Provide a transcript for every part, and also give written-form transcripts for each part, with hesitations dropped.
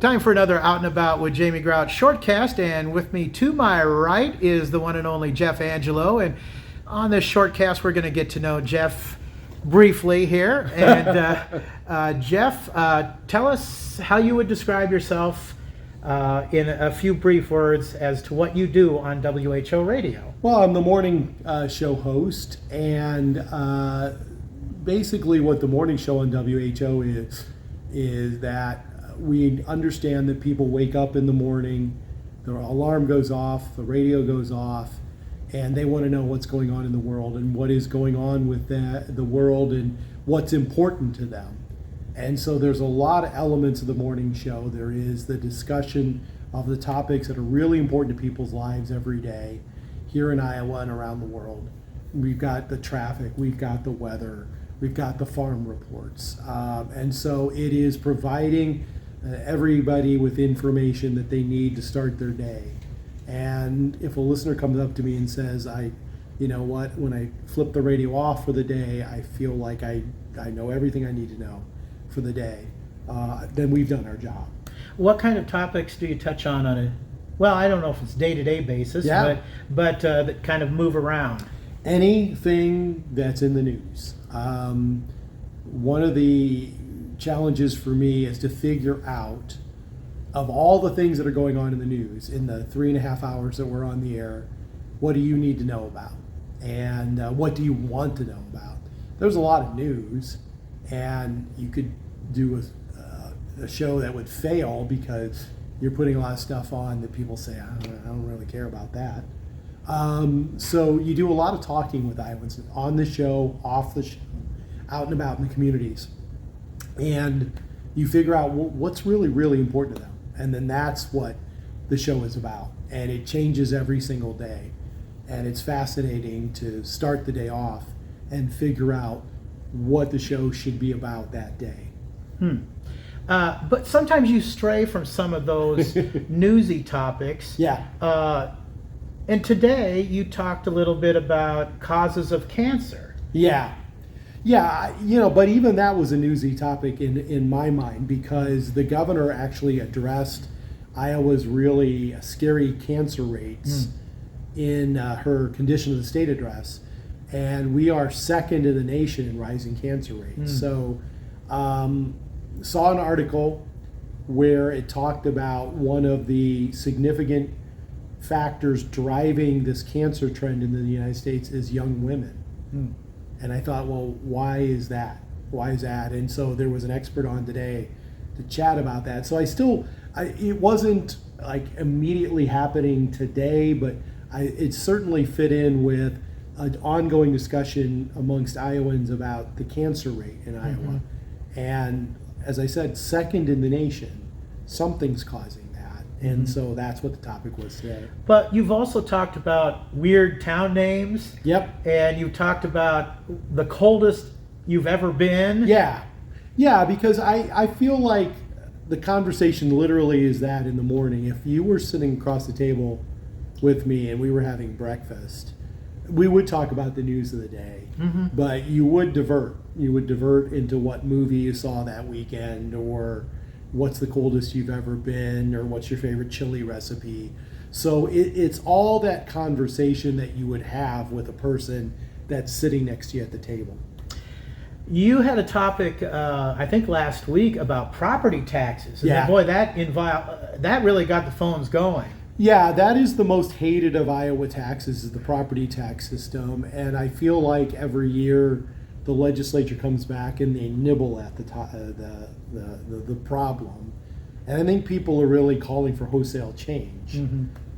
Time for another Out and About with Jamie Grout Shortcast, and with me to my right is the one and only Jeff Angelo. And on this Shortcast, we're going to get to know Jeff briefly here. And Jeff, tell us how you would describe yourself in a few brief words as to what you do on WHO Radio. Well, I'm the morning show host, and basically what the morning show on WHO is that we understand that people wake up in the morning, their alarm goes off, the radio goes off, and they want to know what's going on in the world and what is going on with the world and what's important to them. And so there's a lot of elements of the morning show. There is the discussion of the topics that are really important to people's lives every day here in Iowa and around the world. We've got the traffic, we've got the weather, we've got the farm reports. And so it is providing everybody with information that they need to start their day. And if a listener comes up to me and says, you know what, when I flip the radio off for the day, I feel like I know everything I need to know for the day, then we've done our job. What kind of topics do you touch on a, well, I don't know if it's day-to-day basis, but that kind of move around? Anything that's in the news. One of the challenges for me is to figure out, of all the things that are going on in the news in the 3.5 hours that we're on the air, what do you need to know about? And what do you want to know about? There's a lot of news, and you could do a show that would fail because you're putting a lot of stuff on that people say, I don't really care about that. So you do a lot of talking with Iowans on the show, off the show, out and about in the communities. And you figure out what's really, really important to them. And then that's what the show is about. And it changes every single day. And it's fascinating to start the day off and figure out what the show should be about that day. But sometimes you stray from some of those newsy topics. Yeah. And today you talked a little bit about causes of cancer. Yeah, but even that was a newsy topic in my mind, because the governor actually addressed Iowa's really scary cancer rates in her condition of the state address, and we are second in the nation in rising cancer rates. So saw an article where it talked about one of the significant factors driving this cancer trend in the United States is young women. And I thought, well, why is that? And so there was an expert on today to chat about that. So it wasn't like immediately happening today, but it certainly fit in with an ongoing discussion amongst Iowans about the cancer rate in Iowa. And as I said, second in the nation, something's causing that. And so that's what the topic was today. But you've also talked about weird town names. Yep. And you've talked about the coldest you've ever been. Yeah, because I feel like the conversation literally is that in the morning. If you were sitting across the table with me and we were having breakfast, we would talk about the news of the day, but you would divert. You would divert into what movie you saw that weekend, or what's the coldest you've ever been, or what's your favorite chili recipe. So it's all that conversation that you would have with a person that's sitting next to you at the table. You had a topic, I think last week, about property taxes. And Yeah. boy, that really got the phones going. Yeah, that is the most hated of Iowa taxes, is the property tax system. And I feel like every year the legislature comes back and they nibble at the problem. And I think people are really calling for wholesale change.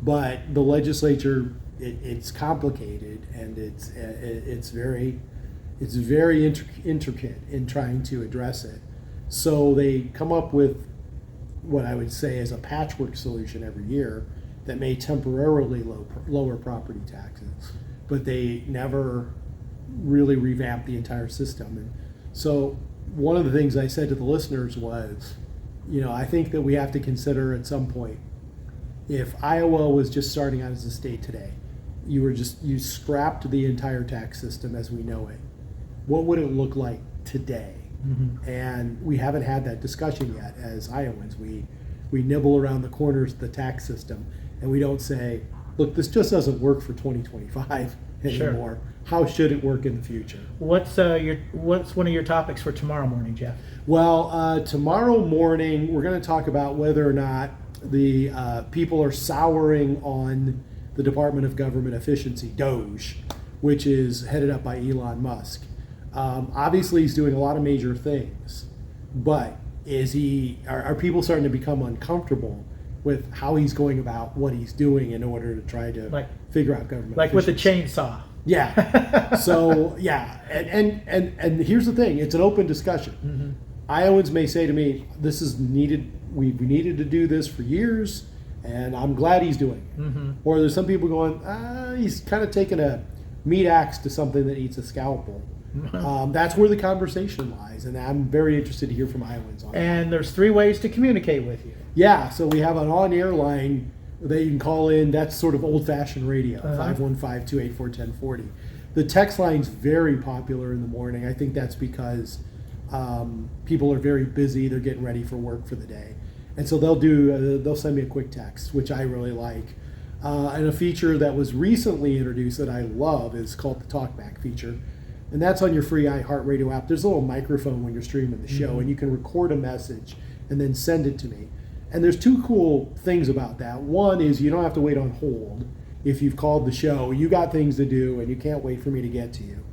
But the legislature, it's complicated, and it's very intricate in trying to address it. So they come up with what I would say is a patchwork solution every year that may temporarily lower property taxes, but they never really revamp the entire system. And so one of the things I said to the listeners was, I think that we have to consider at some point, if Iowa was just starting out as a state today, you scrapped the entire tax system as we know it, what would it look like today? And we haven't had that discussion yet as Iowans. we nibble around the corners of the tax system, and we don't say, look, this just doesn't work for 2025 anymore. How should it work in the future? What's one of your topics for tomorrow morning, Jeff? Well, tomorrow morning we're going to talk about whether or not the people are souring on the Department of Government Efficiency, DOGE, which is headed up by Elon Musk. Obviously, he's doing a lot of major things, but are people starting to become uncomfortable with how he's going about what he's doing in order to try to figure out government like with the efficiency? chainsaw? Yeah. So yeah, and here's the thing: it's an open discussion. Mm-hmm. Iowans may say to me, "This is needed. We needed to do this for years, and I'm glad he's doing it." Mm-hmm. Or there's some people going, "He's kind of taking a meat axe to something that eats a scalpel." That's where the conversation lies, and I'm very interested to hear from Iowans on that. And there's 3 ways to communicate with you. Yeah, so we have an on-air line that you can call in. That's sort of old-fashioned radio, 515-284-1040. The text line's very popular in the morning. I think that's because people are very busy. They're getting ready for work for the day. And so they'll send me a quick text, which I really like. And a feature that was recently introduced that I love is called the Talkback feature. And that's on your free iHeartRadio app. There's a little microphone when you're streaming the show, and you can record a message and then send it to me. And there's 2 cool things about that. One is you don't have to wait on hold if you've called the show. You got things to do, and you can't wait for me to get to you.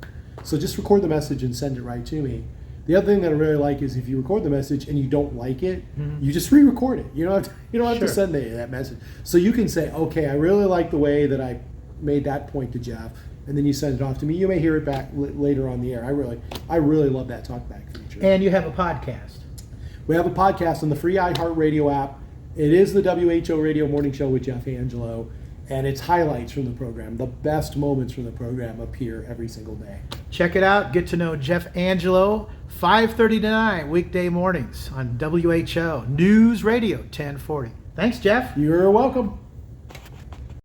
So just record the message and send it right to me. The other thing that I really like is if you record the message and you don't like it, you just re-record it. You don't have to send that message. So you can say, okay, I really like the way that I made that point to Jeff, and then you send it off to me. You may hear it back later on the air. I really love that talkback feature. And you have a podcast. We have a podcast on the free iHeartRadio app. It is the WHO Radio Morning Show with Jeff Angelo, and it's highlights from the program. The best moments from the program appear every single day. Check it out. Get to know Jeff Angelo, 5:30 to 9, weekday mornings on WHO News Radio 1040. Thanks, Jeff. You're welcome.